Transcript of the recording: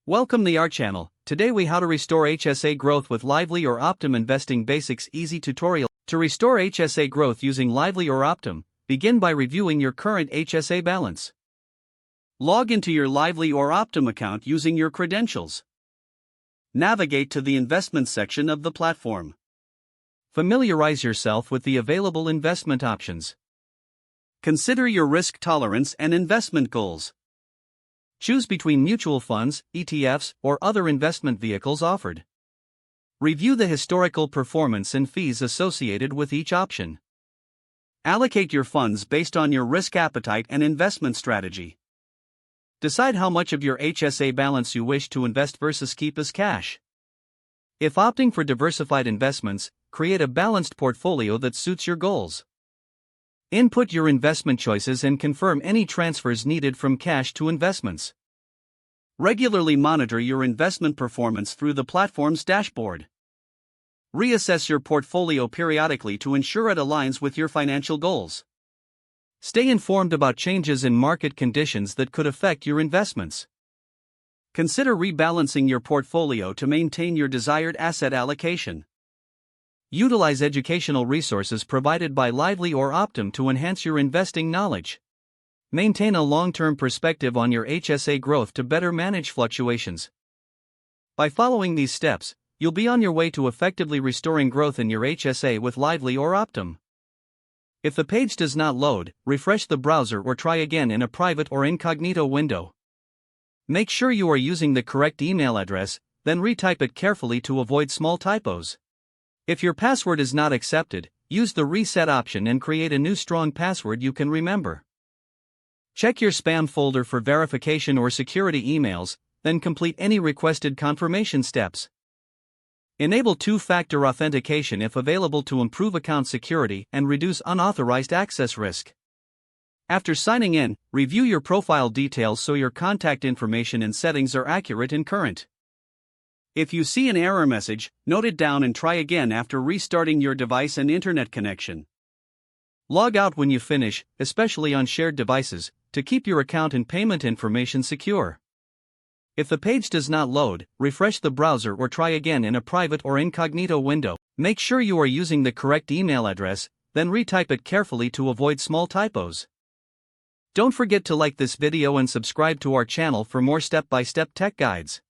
Welcome to our channel. Today we how to restore HSA growth with Lively or Optum Investing Basics Easy Tutorial. To restore HSA growth using Lively or Optum, begin by reviewing your current HSA balance. Log into your Lively or Optum account using your credentials. Navigate to the investment section of the platform. Familiarize yourself with the available investment options. Consider your risk tolerance and investment goals. Choose between mutual funds, ETFs, or other investment vehicles offered. Review the historical performance and fees associated with each option. Allocate your funds based on your risk appetite and investment strategy. Decide how much of your HSA balance you wish to invest versus keep as cash. If opting for diversified investments, create a balanced portfolio that suits your goals. Input your investment choices and confirm any transfers needed from cash to investments. Regularly monitor your investment performance through the platform's dashboard. Reassess your portfolio periodically to ensure it aligns with your financial goals. Stay informed about changes in market conditions that could affect your investments. Consider rebalancing your portfolio to maintain your desired asset allocation. Utilize educational resources provided by Lively or Optum to enhance your investing knowledge. Maintain a long-term perspective on your HSA growth to better manage fluctuations. By following these steps, you'll be on your way to effectively restoring growth in your HSA with Lively or Optum. If the page does not load, refresh the browser or try again in a private or incognito window. Make sure you are using the correct email address, then retype it carefully to avoid small typos. If your password is not accepted, use the reset option and create a new strong password you can remember. Check your spam folder for verification or security emails, then complete any requested confirmation steps. Enable two-factor authentication if available to improve account security and reduce unauthorized access risk. After signing in, review your profile details so your contact information and settings are accurate and current. If you see an error message, note it down and try again after restarting your device and internet connection. Log out when you finish, especially on shared devices, to keep your account and payment information secure. If the page does not load, refresh the browser or try again in a private or incognito window. Make sure you are using the correct email address, then retype it carefully to avoid small typos. Don't forget to like this video and subscribe to our channel for more step-by-step tech guides.